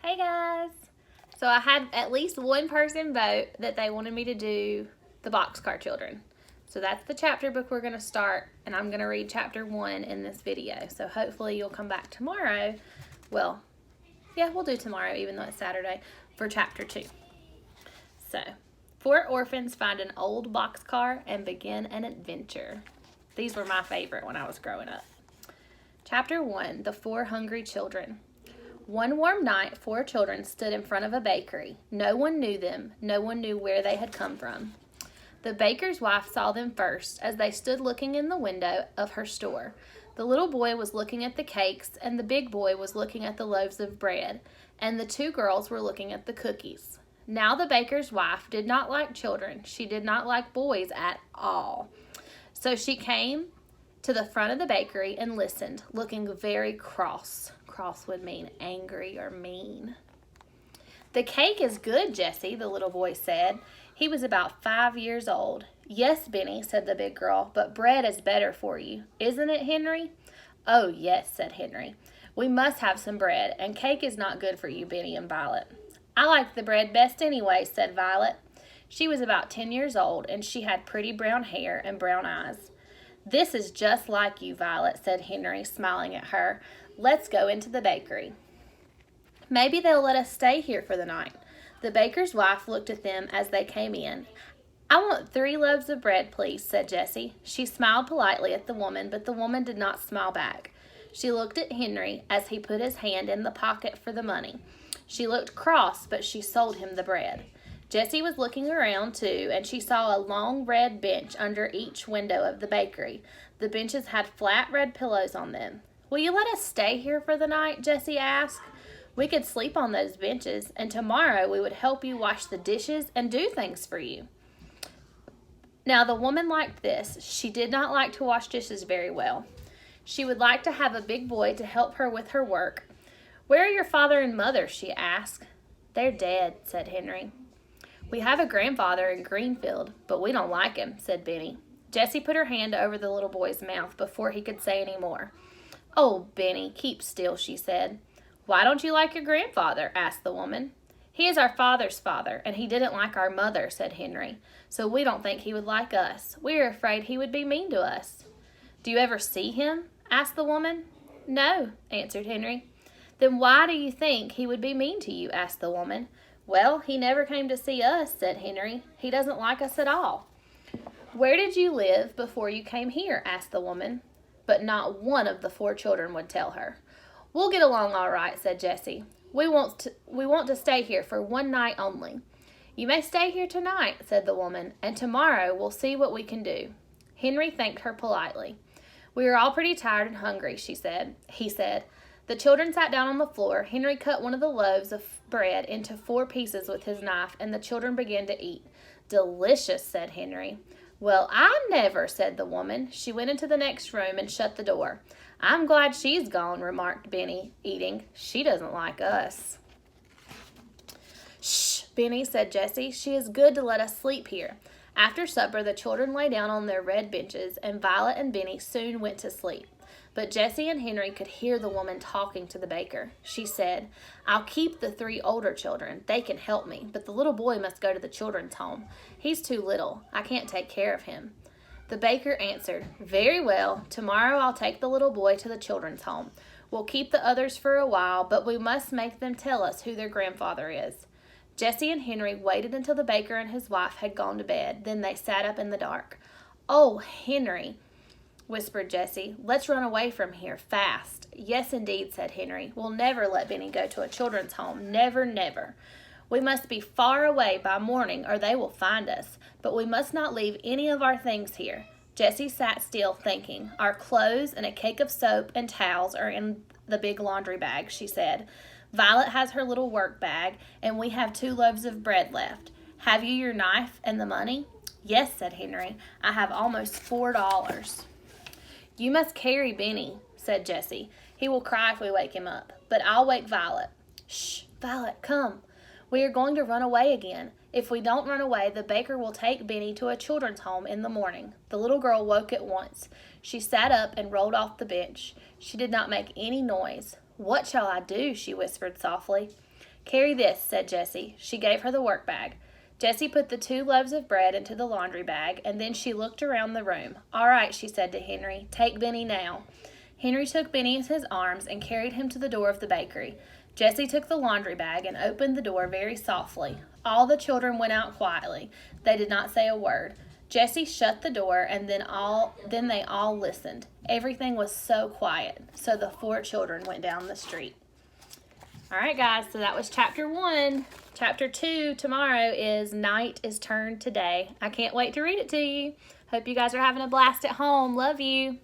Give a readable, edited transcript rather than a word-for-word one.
Hey guys! So I had at least one person vote that they wanted me to do the Boxcar Children. So that's the chapter book we're going to start, and I'm going to read chapter 1 in this video. So hopefully you'll come back tomorrow. Well, yeah, we'll do tomorrow even though it's Saturday for chapter 2. So, 4 orphans find an old boxcar and begin an adventure. These were my favorite when I was growing up. Chapter 1, The 4 Hungry Children. One warm night, 4 children stood in front of a bakery. No one knew them. No one knew where they had come from. The baker's wife saw them first as they stood looking in the window of her store. The little boy was looking at the cakes, and the big boy was looking at the loaves of bread, and the 2 girls were looking at the cookies. Now the baker's wife did not like children. She did not like boys at all. So she came to the front of the bakery and listened, looking very cross. Cross would mean angry or mean. "The cake is good, Jessie," the little boy said. He was about 5 years old. "Yes, Benny," said the big girl, "but bread is better for you. Isn't it, Henry?" "Oh, yes," said Henry. "We must have some bread, and cake is not good for you, Benny and Violet." "I like the bread best anyway," said Violet. She was about 10 years old, and she had pretty brown hair and brown eyes. "This is just like you, Violet," said Henry, smiling at her. "Let's go into the bakery. Maybe they'll let us stay here for the night." The baker's wife looked at them as they came in. "I want 3 loaves of bread, please," said Jessie. She smiled politely at the woman, but the woman did not smile back. She looked at Henry as he put his hand in the pocket for the money. She looked cross, but she sold him the bread. Jessie was looking around, too, and she saw a long red bench under each window of the bakery. The benches had flat red pillows on them. "Will you let us stay here for the night?" Jessie asked. "We could sleep on those benches, and tomorrow we would help you wash the dishes and do things for you." Now, the woman liked this. She did not like to wash dishes very well. She would like to have a big boy to help her with her work. "Where are your father and mother?" she asked. "They're dead," said Henry. "We have a grandfather in Greenfield, but we don't like him," said Benny. Jessie put her hand over the little boy's mouth before he could say any more. "Oh, Benny, keep still," she said. "Why don't you like your grandfather?" asked the woman. "He is our father's father, and he didn't like our mother," said Henry. "So we don't think he would like us. We are afraid he would be mean to us." "Do you ever see him?" asked the woman. "No," answered Henry. "Then why do you think he would be mean to you?" asked the woman. "Well, he never came to see us," said Henry. "He doesn't like us at all." "Where did you live before you came here?" asked the woman. But not one of the 4 children would tell her. "We'll get along all right," said Jessie. We want to stay here for one night only." "You may stay here tonight," said the woman, "and tomorrow we'll see what we can do." Henry thanked her politely. "We are all pretty tired and hungry," he said. The children sat down on the floor. Henry cut one of the loaves of bread into 4 pieces with his knife, and the children began to eat. "Delicious," said Henry. "Well, I never," said the woman. She went into the next room and shut the door. "I'm glad she's gone," remarked Benny, eating. "She doesn't like us." "Shh, Benny," said Jessie. "She is good to let us sleep here." After supper, the children lay down on their red benches, and Violet and Benny soon went to sleep. But Jessie and Henry could hear the woman talking to the baker. She said, "I'll keep the 3 older children. They can help me, but the little boy must go to the children's home. He's too little. I can't take care of him." The baker answered, "Very well. Tomorrow I'll take the little boy to the children's home. We'll keep the others for a while, but we must make them tell us who their grandfather is." Jessie and Henry waited until the baker and his wife had gone to bed. Then they sat up in the dark. "Oh, Henry," whispered Jessie, "let's run away from here, fast." "Yes, indeed," said Henry. "We'll never let Benny go to a children's home. Never, never. We must be far away by morning or they will find us. But we must not leave any of our things here." Jessie sat still, thinking. "Our clothes and a cake of soap and towels are in the big laundry bag," she said. "Violet has her little work bag, and we have 2 loaves of bread left. Have you your knife and the money?" "Yes," said Henry. "I have almost $4. "You must carry Benny," said Jessie. "He will cry if we wake him up. But I'll wake Violet." "Shh, Violet, come. We are going to run away again. If we don't run away, the baker will take Benny to a children's home in the morning." The little girl woke at once. She sat up and rolled off the bench. She did not make any noise. "What shall I do?" she whispered softly. "Carry this," said Jessie. She gave her the work bag. Jessie put the 2 loaves of bread into the laundry bag, and then she looked around the room. "All right," she said to Henry, "take Benny now." Henry took Benny in his arms and carried him to the door of the bakery. Jessie took the laundry bag and opened the door very softly. All the children went out quietly. They did not say a word. Jessie shut the door, and then they all listened. Everything was so quiet. So the 4 children went down the street. All right, guys, so that was chapter 1. Chapter 2 tomorrow is Night is Turned to Day. I can't wait to read it to you. Hope you guys are having a blast at home. Love you.